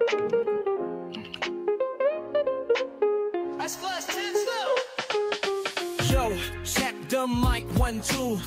Yo, check the mic 1, 2.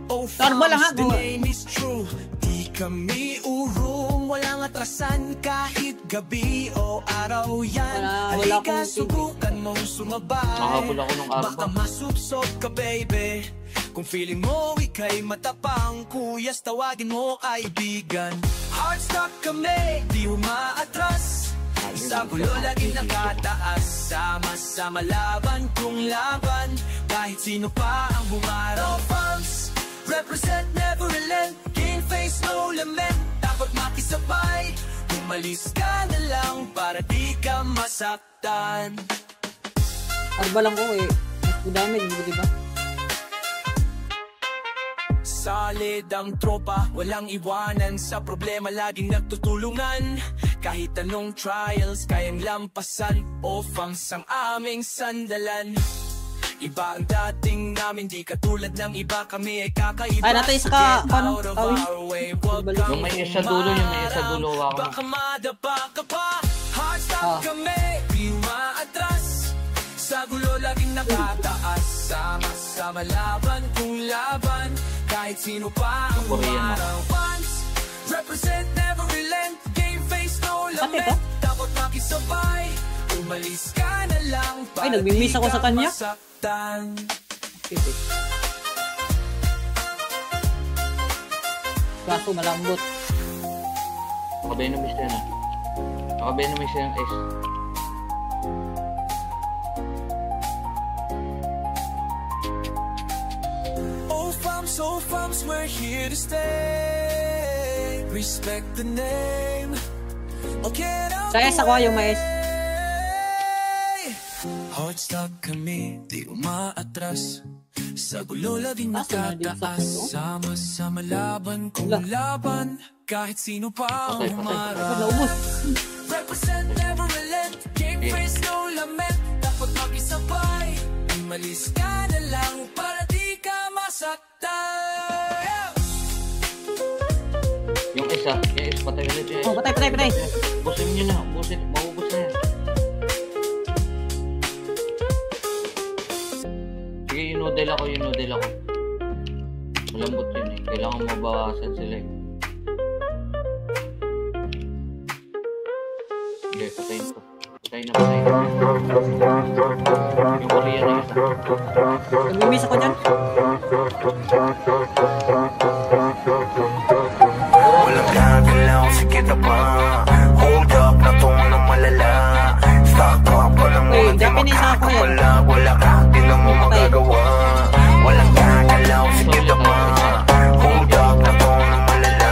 Oh, Normal lang ha. the name is true. Di kami urong, walang atrasan kahit gabi o araw yan. Halika, subukan mong sumabay. Baka masubsob ka, baby. Kung feeling mo ika'y matapang, kuyas tawagin mo kaibigan. Heartstock kami, di umaatras. Sa gulo lagi nakataas. Sama-sama laban kung laban, kahit sino pa ang bumaraw. Fans, represent, never relent. Game face, no lament. Dapat makisabay, umalis ka na lang para di ka masaktan. Arba lang ko eh. Mas damage, diba? Solid ang tropa, walang iwanan. Sa problema laging nagtutulungan. Kahit anong trials, kayang lampasan. O fangs ang aming sandalan. Iba ang dating namin, di katulad ng iba. Kami ay kakaiba. Ay, natay sa yung may isa dulo, yung may isa dulo ako. Baka madapa ka pa. Heartstock kami, di umaatras. Sa gulo laging nakataas. Sama-sama laban kung laban, kahit sino pa ang umaraw. Fans, represent, never relent. Game face, no lament. Dapat makisabay, umalis ka na lang para nagmimiss ako sa kanya. Masaktan. Kaso malambot. Nakabenomics yan. Nakabenomics yan S. So fams, we're here to stay. Respect the name. Sa S ako yung mais. Heartstock kami, di umaatras. Sa gulo laging nakataas. Sama-sama laban kung laban, kahit sino pa ang umaraw. Represent, never relent. Game face, no lament. Dapat makisabay, umalis ka na lang para di ka masaktan. Yung isa, patay ulit yun. Oh, patay. Busin nyo na, maubos na yan. Sige, yung noodle ako. Malambot yun eh. Kailangan mabawasan sila eh. Hindi, patay na. Yung Korea na isa. Nagmimiss ako dyan. Walang gagalaw, sige na ba? Hold up na to na malala. Stock up ka na muna, di makakapala. Wala ka, di na mo magagawa. Walang gagalaw, sige na ba? Hold up na to na malala.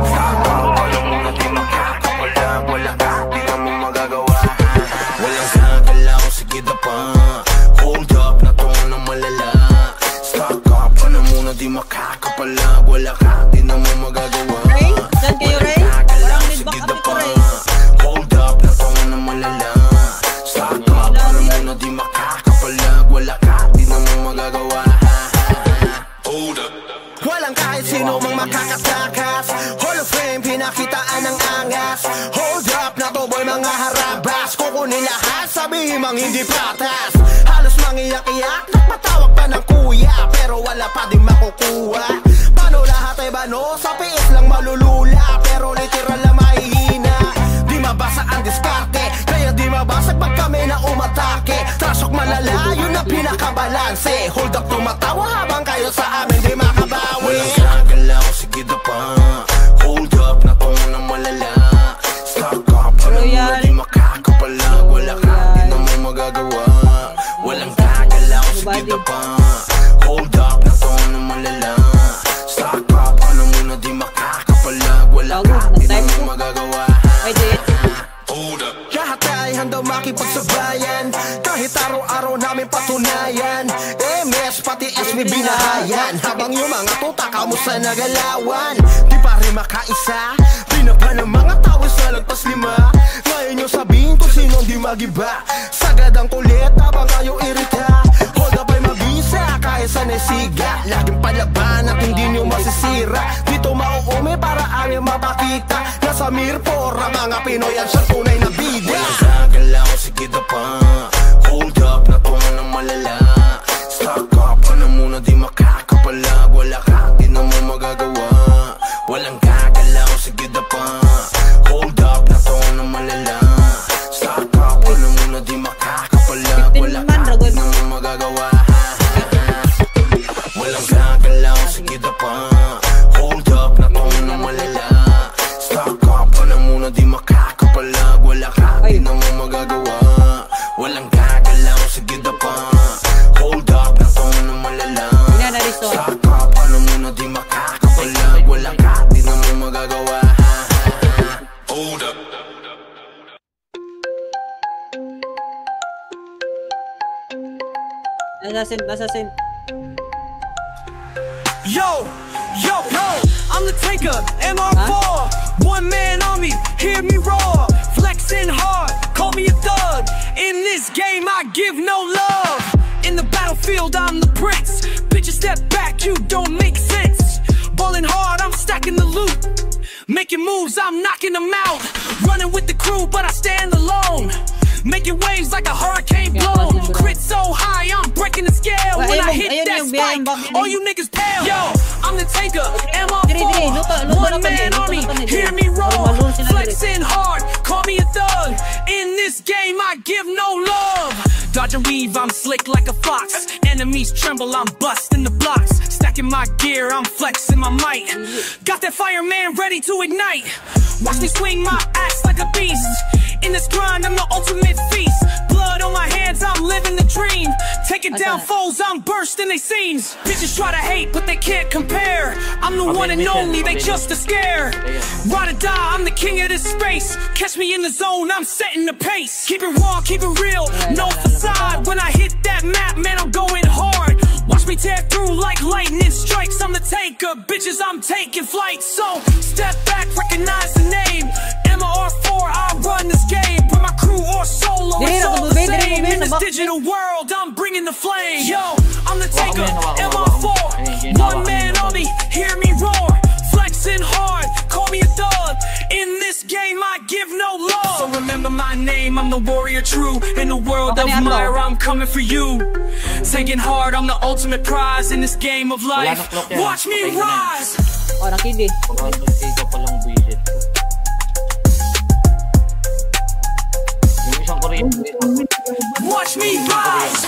Stock up ka na muna, di makakapala. Wala ka, di na mo magagawa. Walang gagalaw, sige na ba? Hold up na to na malala. Stock up ka na muna, di makakapala. Wala ka, di na mo magagawa. Saan kayo, Ray? Parang need back up ito, Ray. Hold up na to na malala. Stock up ka na muna, di makakapalag. Wala ka, di na mo magagawa. Hold up. Walang kahit sino mang makakatakas. Hall of Fame, pinakitaan ng angas. Hold up na to boy, mga harabas. Kukunin lahat, sabihin mang hindi patas. Halos mangiyak-iyak, nagpatawag pa ng kuya, pero wala pa din makukuha. Paano lahat ay bano? Sa PS lang malulula, pero literal na mahihina. Di mabasa ang diskarte, kaya di mabasag pag kami na umatake. Trasok malala, yun na pinakabalanse. Hold up, tumatawa habang kayo sa amin di makabawi. Walang gagalaw, sige na pa. Hold up na to na malala. Stock up, ano muna di makakapalag. Wala ka, di na mo magagawa. Walang gagalaw, sige na pa. Hold up na to na malala. Stock up, ano muna di makakapalag. Wala ka, di na mo magagawa. Hold up. Lahat ay handang makipagsabayan, kahit araw-araw namin patunayan. MS pati SB binahayan, habang yung mga tuta kamusta nagalawan. Di pa rin makaisa, binaba ng mga tao sa lagpas 5. Ngayon yung sabihin kung sinong di magiba. Sagad ang kulit habang kayo irita. Hold up ay mabisa kahit sa nesiga. Laging palaban at hindi nyo masisira. Dito mauumi para amin mapakita na sa Mirpor ang mga Pinoy ang siyang tunay na bida. Walang gagalaw, sige na pa. Hold up, natungo ng malala. Stock up, ano muna di makakapalag. Wala ka, di na mo magagawa. Walang gagalaw, sige na pa. Hold up, natungo ng malala. Stock up, ano muna di makakapalag. Wala ka, di na mo magagawa. Walang gagalaw, sige na pa. Hold up, natungo ng malala. Stock up, ano muna di makakapalag. Wala ka, di na mo magagawa. Walang gagalaw, sige na pa. Hold up, natungo ng malala. Stock up, ano muna di makakapalag. Wala ka, di na mo magagawa. Hold up. Assassin. Yo, I'm the taker, MR4, one man army, hear me roar, flexing hard, call me a thug. In this game I give no love. In the battlefield I'm the prince. Bitches step back, you don't make sense. Ballin' hard, I'm stacking the loot. Making moves, I'm knocking them out. Running with the crew, but I stand alone. Making waves like a hurricane blown. Crit so high, I'm breaking the scale. When I hit that spike, all you niggas pale. Yo, I'm the taker, MR4, one man army, hear me roar. Flexing hard, call me a thug. In this game I give no love. Dodge and weave, I'm slick like a fox. Enemies tremble, I'm busting the blocks. Stacking my gear, I'm flexing my might. Got that fireman ready to ignite. Watch me swing my axe like a beast. In this grind, I'm the ultimate feast. Blood on my hands, I'm living the dream. Taking down foes, I'm bursting they seams. Bitches try to hate, but they can't compare. I'm the one and only, they just a scare. Ride or die, I'm the king of this space. Catch me in the zone, I'm setting the pace. Keep it raw, keep it real, no facade. When I hit that map, man, I'm going hard. Watch me tear through like lightning strikes. I'm the taker, bitches, I'm taking flight. So, step back, recognize the name. MR4, I run this game. With my crew or solo, it's all the same. In this digital world, I'm bringing the flame. Yo, I'm the taker, MR4, one man army, hear me roar. Flexing hard, call me a thug. In this game, I give no love. So remember my name, I'm the warrior true. In the world of Myra, I'm coming for you. Taking hard, I'm the ultimate prize in this game of life. Watch me rise. Nakindi. Watch me rise.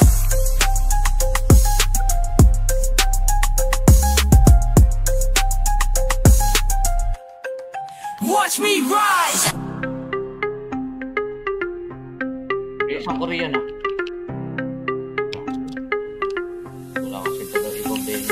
Watch me rise. Isang Korean ah. Wala kasi taga ibang din.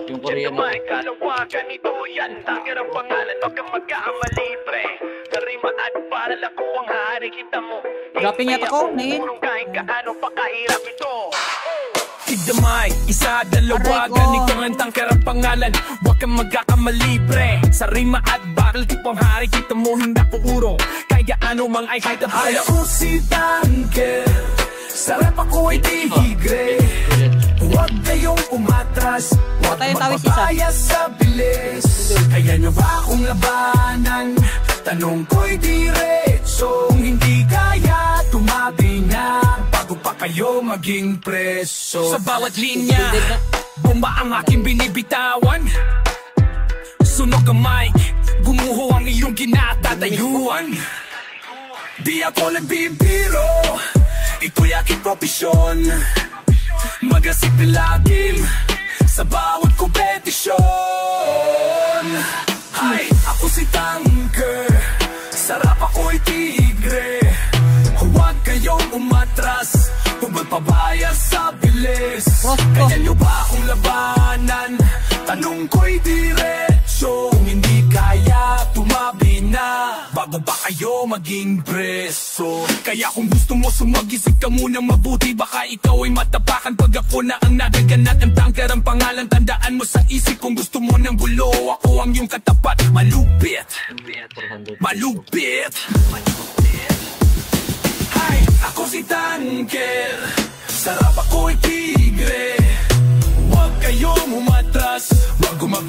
Yung Korean ah. Kalawagan ito yan. Takir ang pangalan, wag kang magkakamali pre. Karima at para lako ang hari kita mo. Dropping yata ko, Nain. Kahit kaano pa kahirap ito. Tigdamay, isa, dalawa, ganito ang tangkar ang pangalan. Huwag kang magkakamali pre. Sa rima at battle, tipong hari kita mo hindi po uro. Kaya ano mang ay kahit ang ay ako si Tanker. Sarap ako ay tigre. Huwag kayong umatras, huwag magpapaya sa bilis. Kaya nyo ba akong labanan? Tanong ko'y diretso. Kung hindi kaya, tumabi na bago pa kayo maging preso. Sa bawat linya, bomba ang aking binibitawan. Sunog ang mic, gumuho ang iyong kinatatayuan. Di ako nagbibiro, ito'y aking profesyon. Magasip lagim sa bawat kompetisyon. Ay, ako si Tanker, sarap ako'y tigre. Huwag kayong umatras, huwag magpabaya sa bilis. Kaya nyo ba akong labanan? Tanong ko'y diretso. Kung hindi kaya, tumabi na bago ba kayo maging preso. Kaya kung gusto mo sumagisip ka munang mabuti, baka ikaw ay matapakan pag ako na ang nadaganat. Ang Tanker ang pangalan, tandaan mo sa isip. Kung gusto mo ng gulo, ako ang iyong katapat. Malupit, malupit. Hi, ako si Tanker, sarap ako'y tigre. Huwag kayong umatras,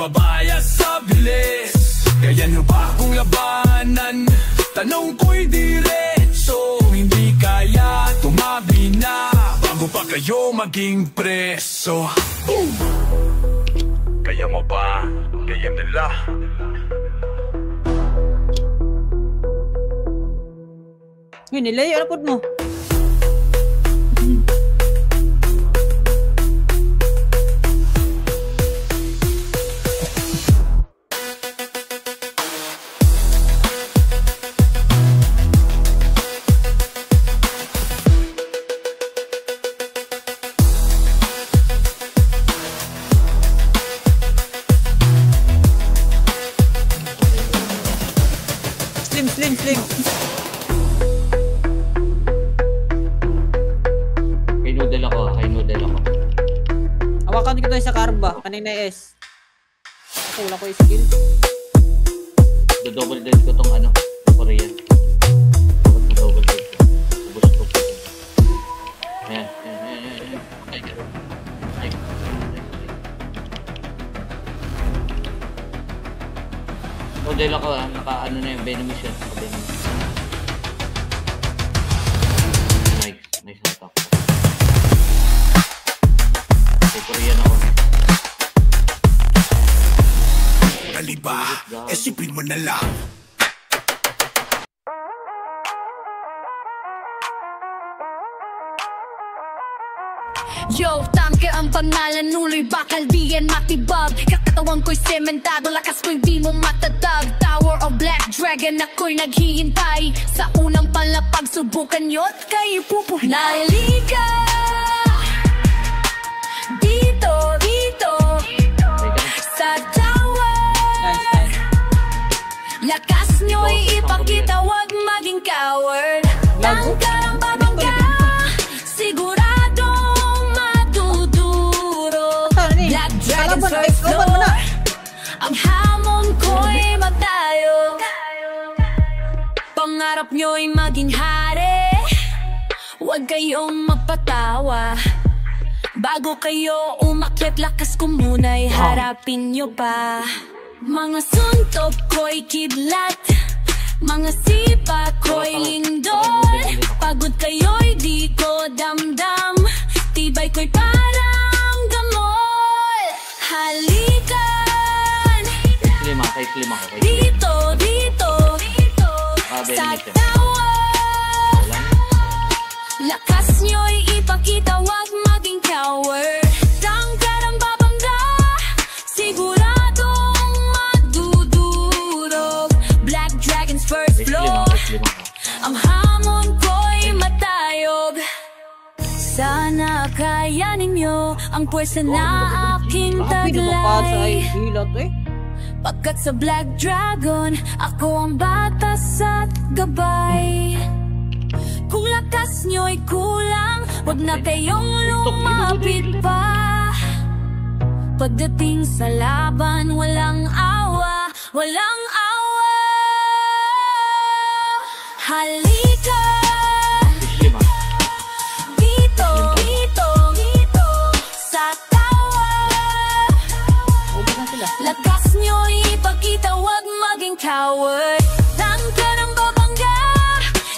nababaya sa bilis. Kaya nyo ba akong labanan? Tanong ko'y diretso. Hindi kaya tumabi na bago pa kayo maging preso. Kaya mo ba? Kaya nila. Yun, nilay, alapod mo. Slim. Kay noodle ako. Hawakan ko tayo sa karba. Kanina S. Ako, wala ko yung skill. Do-double dead ko tong ano, Korean. Double dead ko. Ubus ko. Ayan. Noodle ako naka-ano na yung venomous yan. Nice attack. Korean ako. Dali ba? Isipin mo na lang. Yo, tangke ang pangalan, nuloy bakal di yan matibag. Kakatawan ko'y sementado, lakas ko'y di mo matatag. Tower of Black Dragon, ako'y naghihintay sa unang palapag, subukan yo't kayo pupuhay. Nalika dito sa tower. Lakas nyo'y ipakita, wag maging coward. Tangkarang babangga, siguradong maduduro. Black Dragon's first floor, ang hamon ko'y matayo. Pangarap nyo'y maging hari, wag kayong mapatawa. Bago kayo umakyat, lakas ko muna'y harapin nyo pa. Mga suntok ko'y kidlat, mga sipa ko'y lindol. Pagod kayo'y di ko damdam, tibay ko'y parang gamol. Halikan dito sa tower. Lakas nyo'y ipakita, wag maging coward. Tangkarang babangga, siguradong madudurog. Black Dragon's first floor, ang hamon ko'y matayog. Sana kaya ninyo ang pwersa na aking taglay. Pagkat sa Black Dragon, ako ang batas at gabay. Kung lakas nyo'y kulang, wag na kayong lumapit pa. Pagdating sa laban, walang awa, walang awa. Halika dito sa tower. Lakas nyo'y ipakita, wag maging coward. Tangkarang babangga,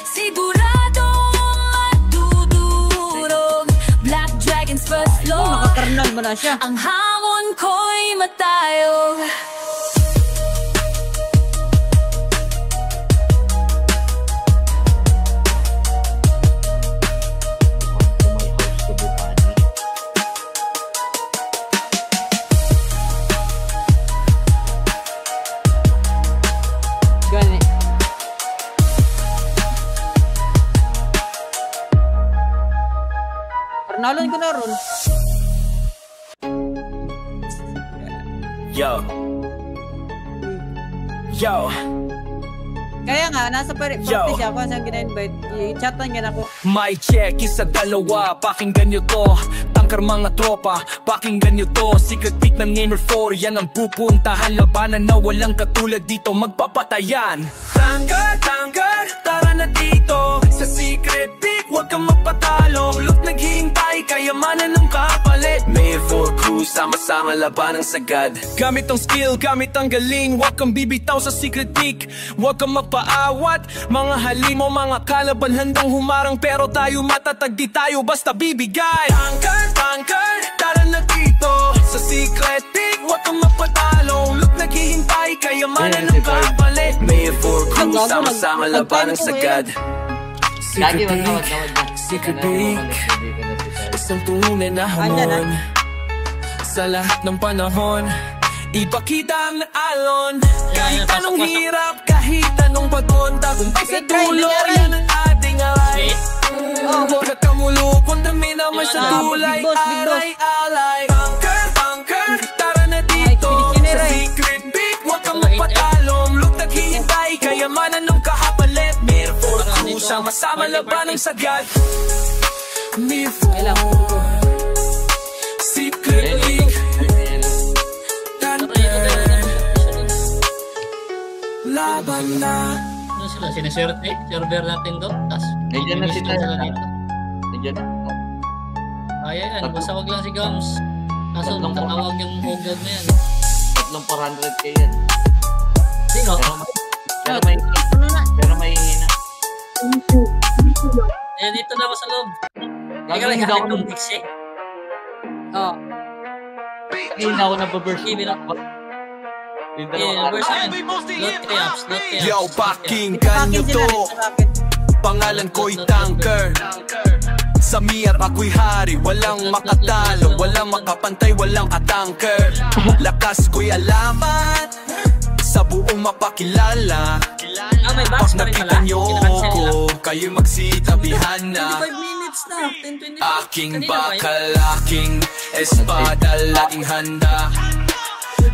siguradong madudurog. Black Dragon's first floor, Nakakarnal mo na siya. ang hamon ko'y matayog. Gani. Karnalan ko na ron. Yo. Kaya nga, nasa party siya ako, saan gina-invite. I-chatan niya ako. May check, isa dalawa, pakinggan nyo to. Tangkar mga tropa, pakinggan nyo to. Secret peak ng Gamer 4, yan ang pupuntahan. Labanan na walang katulad dito, magpapatayan. Tangkar, tara na dito sa secret peak. huwag kang magpatalo. Look, naghihintay, kayamanan ng kapalit. May 4 crew, sama-sama laban ng sagad. Gamit ang skill, gamit ang galing, huwag kang bibitaw sa secret peak. Huwag kang magpaawat, mga halimo, mga kalaban handang humarang. Pero tayo matatag, di tayo basta bibigay. Tanker, tara na dito sa secret peak, huwag kang magpatalo. Look, naghihintay, kayamanan ng kapalit. May 4 crew, sama-sama laban ng sagad. Lagi wag na. Secret peak, isang tunay na hamon. Sa lahat ng panahon, ipakita ang alon. Kahit anong hirap, kahit anong pagod, tagumpay sa dulo, yan ang ating alay. Huwag ka kamulupon, dami naman sa tulay. Alay. Tanker, tara na dito sa secret peak, huwag kang magpatalong. Look, naghihintay, kayamanan ng kahapalit. May 4 crew, sama-sama laban ng sagad. May 4 secret peak, laban na. Ano sila? Sineserte? Server natin doon? Tas Nandiyan na sila. dito. Nandiyan na. Ayan, basta wag lang si Gams. Kaso tatawag yung hugad na yan. Tatlong 400k yan. Sino? Pero may hihina. Eh, dito na ako sa loob. Ikaw Gagawin lang daw hatid ako ng mix eh. Oh. Hindi na ako nababurst. Hindi na. Yung Yeah, dalawa. verse 1. Load 3 ups. Yo, pakinggan nyo to. Pangalan ko'y Tanker. Sa miyar ako'y hari, walang makatalo, walang makapantay, walang katangker. Lakas ko'y alamat, sa buong mapakilala. May Pag box pa rin nakita pala. nyo Kinakancel nila. ko, kayo'y magsitabihan na. 25 minutes na. 10:25. Aking Kanina ba yun? bakal, aking espada, laging handa.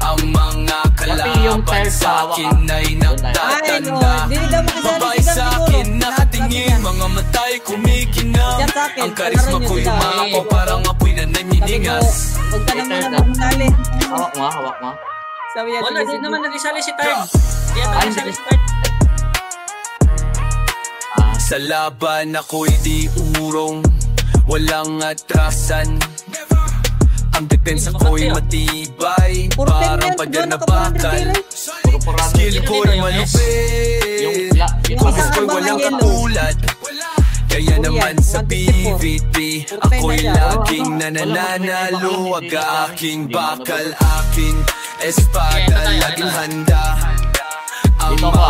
Ang mga kalaban sa akin ay nagtatanda. Babae sa akin, nakatingin, mga matay kumikinang. Ang karisma ko'y umaapaw, parang apoy na naniningas. Huwag ka naman na magdali. Hawak mo. Sabi yan, Wala, sige, di naman nag-isali si Tard. Di naman nag-isali si Tard. Sa laban ako'y di urong, walang atrasan. Ang depensa ko'y matibay, parang pader na bakal. Skill ko'y malupit, focus ko'y walang katulad. Kaya naman sa PVP, ako'y laging nananalo. Wag aking bakal, aking espada, laging handa. Ang mga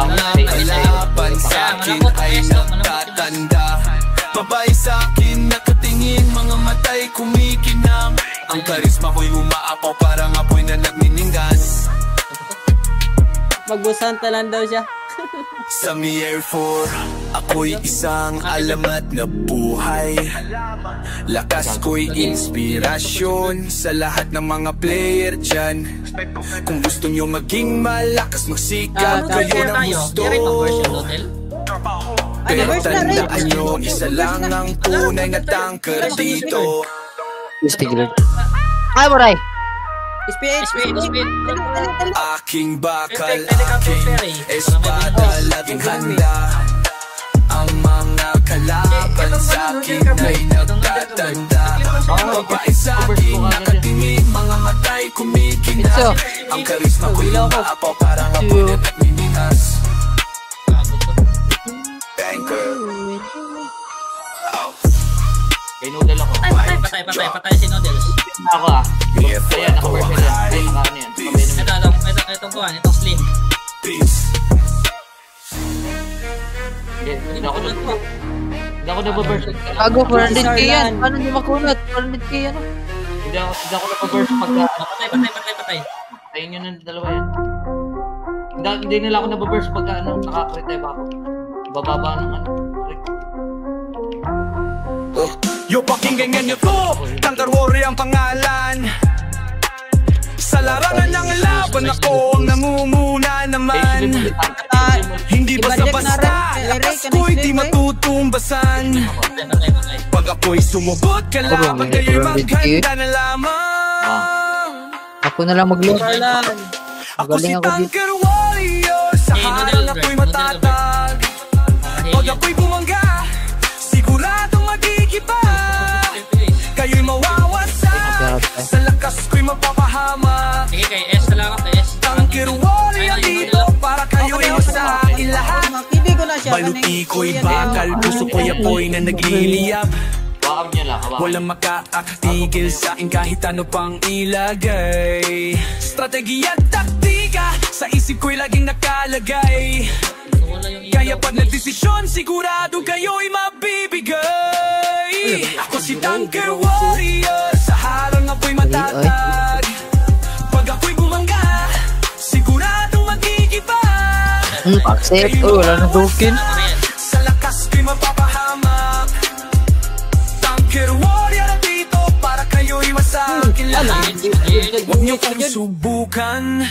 kalaban sa akin ay nagtatanda. Babae sa akin, nakatingin, mga matay kumikinang. Ang karisma ko'y umaapaw, parang apoy na nagniningas. Magbusanta lang daw siya. Sa Mier 4, ako'y isang alamat na buhay. Lakas ko'y inspirasyon sa lahat ng mga player dyan. Kung gusto nyo maging malakas, magsikap kayo ng gusto. Pero tandaan nyo, isa lang ang tunay na tanker dito. Ay, Moray! Speed. Aking bakal, aking espada, laging handa. Ang mga kalaban sa akin ay nagtatanda. Babae sa akin, nakatingin, mga matay kumikinang. Ang karisma ko'y umaapaw, parang apoy na nagniningas. Tanker. Kay Noodle ako. Patay si Noodles. Ako Ayan, naka-version yan. Ay, naka-ano yan. Itong kuhan, itong slim. Hindi ako nababurst. Bago, 400k yan. Paano hindi makunat? 400k yan. Hindi ako nababurst pagka... Patay. Patayin nyo ng dalawa yan. Hindi nila ako nababurst pagka naka-retrive ako. Bababa ng Yo, pakinggan nyo to, Tanker Warrior ang pangalan. Sa larangan ng laban ako ang nangunguna naman. Hindi basta-basta, lakas ko'y di matutumbasan. Pag ako'y sumubot, kalaban kayo'y maghanda na lamang. Ako na lang mag-load. Ako si Tanker Warrior, sa harang ako'y matatag. Pag ako'y bumangga, siguradong Sa lakas ko'y mapapahama. Sige, kay S talaga, kay S. Tanker warrior dito para kayo'y sa akin lahat. Hindi ko na siya. Baluti ko'y bakal, puso ko'y apoy na nagliliyab. Walang makakatigil sa akin kahit ano pang ilagay. Strategiya at taktika sa isip ko'y laging nakalagay. Kaya pag nagdesisyon, sigurado kayo'y mabibigay. Ako si Tanker Warrior, sa harang ako'y matatag. Pag ako'y bumangga, siguradong magigiba. Accept, wala na token. Sa lakas ko'y mapapahamak. Tanker Warrior dito para kayo'y masakin lahat. Huwag niyo kong subukan,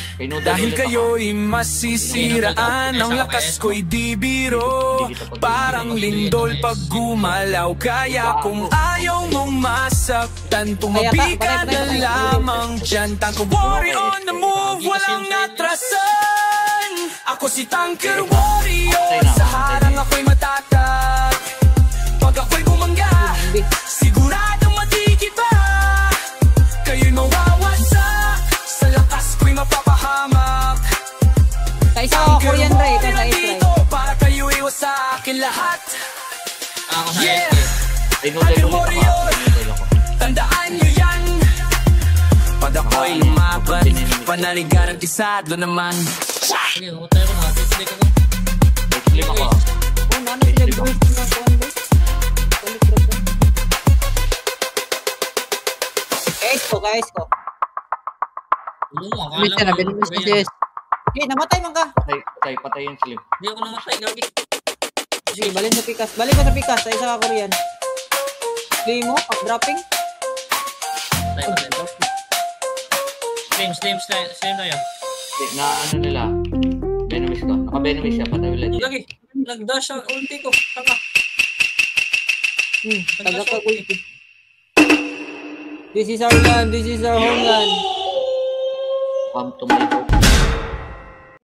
dahil kayo'y masisiraan. Ang lakas ko'y di biro, parang lindol pag gumalaw. Kaya kung ayaw mong masaktan, tumabi ka na lamang dyan. Tanker Warrior on the move, walang atrasan. Ako si Tanker Warrior, sa harang ako'y matatag. Pag ako'y bumangga, siguradong matigiba. Kayo'y mawawasak, sa lakas ko'y mapapahamak. Sa isa ako, Korean Ray. Sa isa para kayo'y wasakin lahat. Ako sa Yeah! S. Tanker Warrior, tandaan nyo yan. Pag ako'y lumaban, panaligan at isadlo naman. Sige, humatay ko na. Sige ko. Flip ako. Guys ko. Bilis ka na, bilis ka, Jess. Okay, namatay man ka. Patay yung slip. Hindi ako namatay, gagi. Sige, balin sa pikas. Balik ko sa pikas. Sa isa ka, Korean. Play mo, up dropping. Same tayo. Na ano nila, Venomous ko. Naka-Venomous siya, patay ulit. Lagi, nag-dash ang ulti ko. Taka. Taga ka, ulti. This is our land, this is our homeland. Come to my hope.